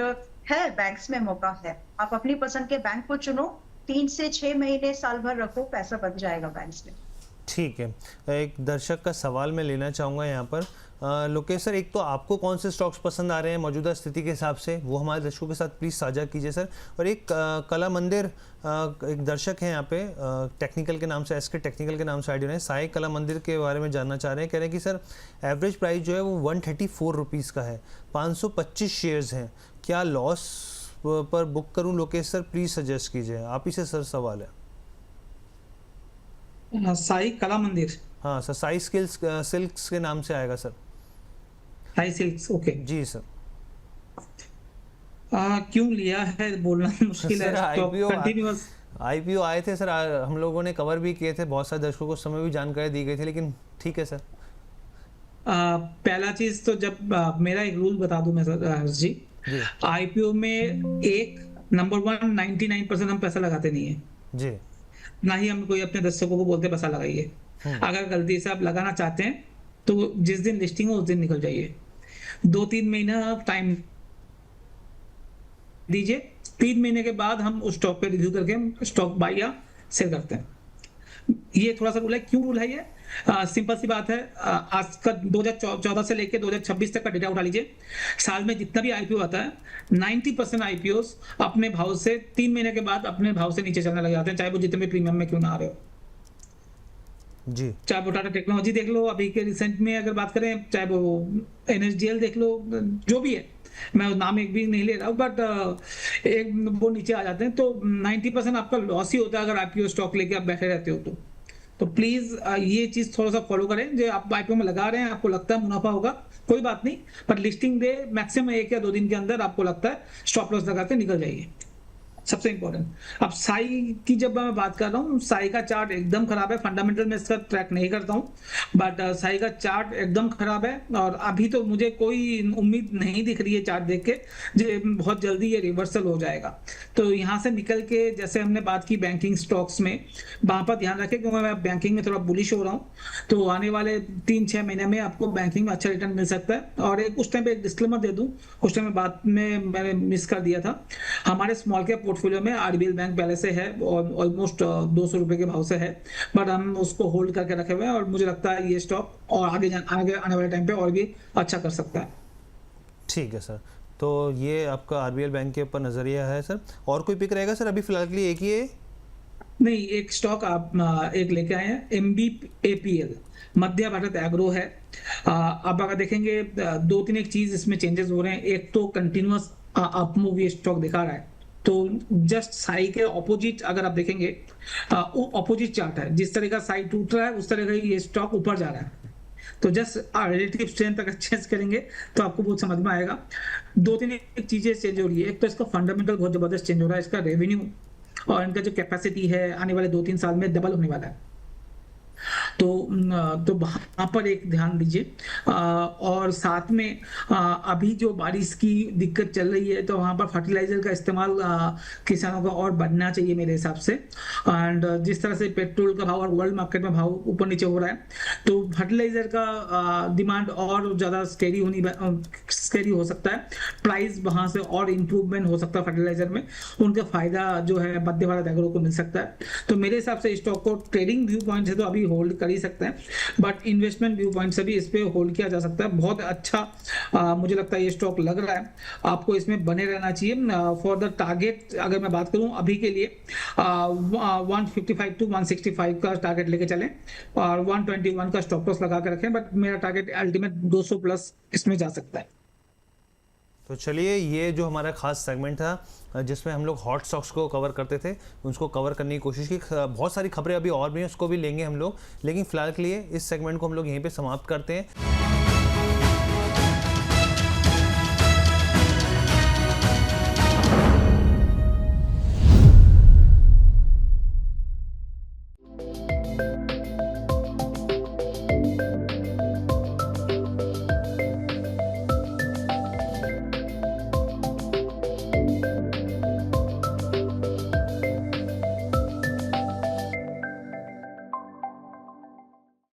है, बैंक्स में मौका है, आप अपनी पसंद के बैंक को चुनो, 3 से 6 महीने साल भर रखो, पैसा बन जाएगा बैंक्स में। ठीक है, एक दर्शक का सवाल मैं लेना चाहूँगा यहाँ पर। लोकेश सर, एक तो आपको कौन से स्टॉक्स पसंद आ रहे हैं मौजूदा स्थिति के हिसाब से, वो हमारे दर्शकों के साथ प्लीज़ साझा कीजिए सर। और एक कला मंदिर, एक दर्शक हैं यहाँ पे टेक्निकल के नाम से, SK टेक्निकल के नाम से आईडी है, साई कला मंदिर के बारे में जानना चाह रहे हैं। कह रहे हैं कि सर एवरेज प्राइस जो है वो 134 रुपीज़ का है, 525 शेयर्स हैं, क्या लॉस पर बुक करूँ? लोकेश सर प्लीज़ सजेस्ट कीजिए, आप ही से सर सवाल है। साई कला मंदिर, हाँ सर, साई सिल्क्स के नाम से आएगा सर। साई सिल्क्स, ओके जी सर। क्यों लिया है बोलना मुश्किल है। IPO आए थे सर, हम लोगों ने कवर भी किए थे, बहुत सारे दर्शकों को समय भी जानकारी दी गई थी, लेकिन ठीक है सर। पहला चीज तो जब मेरा एक रूल बता दूं मैं सर जी, IPO में एक नंबर 1 99% हम पैसा लगाते नहीं है जी, ना ही हम कोई अपने दर्शकों को बोलते पैसा लगाइए। अगर गलती से आप लगाना चाहते हैं तो जिस दिन लिस्टिंग हो उस दिन निकल जाइए, 2-3 महीना आप टाइम दीजिए, 3 महीने के बाद हम उस स्टॉक पे रिव्यू करके स्टॉक बाय या सेल करते हैं। ये थोड़ा सा रूल है। क्यों रूल है ये? सिंपल सी बात है, आज का 2014 से लेकर 2026 तक का डेटा उठा लीजिए, साल में जितना भी IPO आता है 90% IPOs अपने भाव से 3 महीने के बाद अपने भाव से नीचे चलने लग जाते हैं, चाहे वो जितने भी प्रीमियम में क्यों ना आ रहे हो जी। चाहे वो टाटा टेक्नोलॉजी देख लो, अभी के रिसेंट में अगर बात करें, चाहे वो NSDL देख लो, जो भी है, मैं नाम एक भी नहीं ले रहा हूँ, बट एक वो नीचे आ जाते हैं, तो 90% आपका लॉस ही होता है अगर IPO स्टॉक लेके आप बैठे रहते हो तो प्लीज ये चीज थोड़ा सा फॉलो करें। जो आप IPO में लगा रहे हैं, आपको लगता है मुनाफा होगा, कोई बात नहीं, पर लिस्टिंग डे मैक्सिमम 1 या 2 दिन के अंदर आपको लगता है स्टॉप लॉस लगा के निकल जाइए, सबसे इंपॉर्टेंट। अब साई की जब मैं बात कर रहा हूँ, साई का चार्ट एकदम खराब है, फंडामेंटल में इसका ट्रैक नहीं करता हूँ, बट साई का चार्ट एकदम खराब है और अभी तो मुझे कोई उम्मीद नहीं दिख रही है चार्ट देख के जो बहुत जल्दी ये रिवर्सल हो जाएगा। तो यहाँ से निकल के जैसे हमने बात की बैंकिंग स्टॉक्स में, वहां पर ध्यान रखें क्योंकि मैं बैंकिंग में थोड़ा बुलिश हो रहा हूँ, तो आने वाले 3-6 महीने में आपको बैंकिंग में अच्छा रिटर्न मिल सकता है। और एक उस टाइम पे एक डिस्क्लेमर दे दूं, उस टाइम बात में मैंने मिस कर दिया था, हमारे स्मॉल कैप पोर्टफोलियो में RBL बैंक पहले से है और ऑलमोस्ट 200 रुपए के भाव से है, बट हम उसको होल्ड करके रखे हुए हैं और मुझे लगता है ये स्टॉक और आगे आने वाले टाइम पे और भी अच्छा कर सकता है। ठीक है सर, तो ये आपका RBL बैंक के ऊपर नज़रिया है सर। और कोई पिक रहेगा सर? अभी फिलहाल के लिए एक ही है? नहीं, एक स्टॉक आप एक लेके आए हैं, MBAPL, मध्य भारत एग्रो है। आप अगर देखेंगे 2-3 एक चीज इसमें चेंजेस हो रहे हैं। एक तो कंटिन्यूअस अपमूव ये स्टॉक दिखा रहा है, तो जस्ट साई के ऑपोजिट अगर आप देखेंगे, वो ऑपोजिट चार्ट है, जिस तरह का साई टूट रहा है उस तरह का ये स्टॉक ऊपर जा रहा है। तो जस्ट रिलेटिव स्ट्रेंथ अगर चेंज करेंगे तो आपको बहुत समझ में आएगा। 2-3 एक चीजें चेंज हो रही है। एक तो इसका फंडामेंटल बहुत जबरदस्त चेंज हो रहा है, इसका रेवेन्यू और इनका जो कैपेसिटी है आने वाले 2-3 साल में डबल होने वाला है, तो वहां पर एक ध्यान दीजिए। और साथ में अभी जो बारिश की दिक्कत चल रही है, तो वहां पर फर्टिलाइजर का इस्तेमाल किसानों का और बढ़ना चाहिए मेरे हिसाब से। एंड जिस तरह से पेट्रोल का भाव और वर्ल्ड मार्केट में भाव ऊपर नीचे हो रहा है, तो फर्टिलाइजर का डिमांड और ज्यादा स्टेडी हो सकता है, प्राइस वहां से और इंप्रूवमेंट हो सकता है फर्टिलाइजर में, उनका फायदा जो है मध्य भारत एग्रो को मिल सकता है। तो मेरे हिसाब से स्टॉक को ट्रेडिंग व्यू पॉइंट से तो अभी होल्ड कर ही सकते हैं, बट इन्वेस्टमेंट व्यू पॉइंट से भी इस पे होल्ड किया जा सकता है। बहुत अच्छा मुझे लगता है ये स्टॉक लग रहा है, आपको इसमें बने रहना चाहिए। फॉर द टारगेट अगर मैं बात करूं अभी के लिए 155 to 165 का टारगेट लेके चलें और 121 का स्टॉप लॉस लगा के रखें, बट मेरा टारगेट अल्टीमेट 200 प्लस इसमें जा सकता है। तो चलिए, ये जो हमारा खास सेगमेंट था जिसमें हम लोग हॉट स्टॉक्स को कवर करते थे, उसको कवर करने की कोशिश की। बहुत सारी खबरें अभी और भी हैं, उसको भी लेंगे हम लोग, लेकिन फिलहाल के लिए इस सेगमेंट को हम लोग यहीं पे समाप्त करते हैं।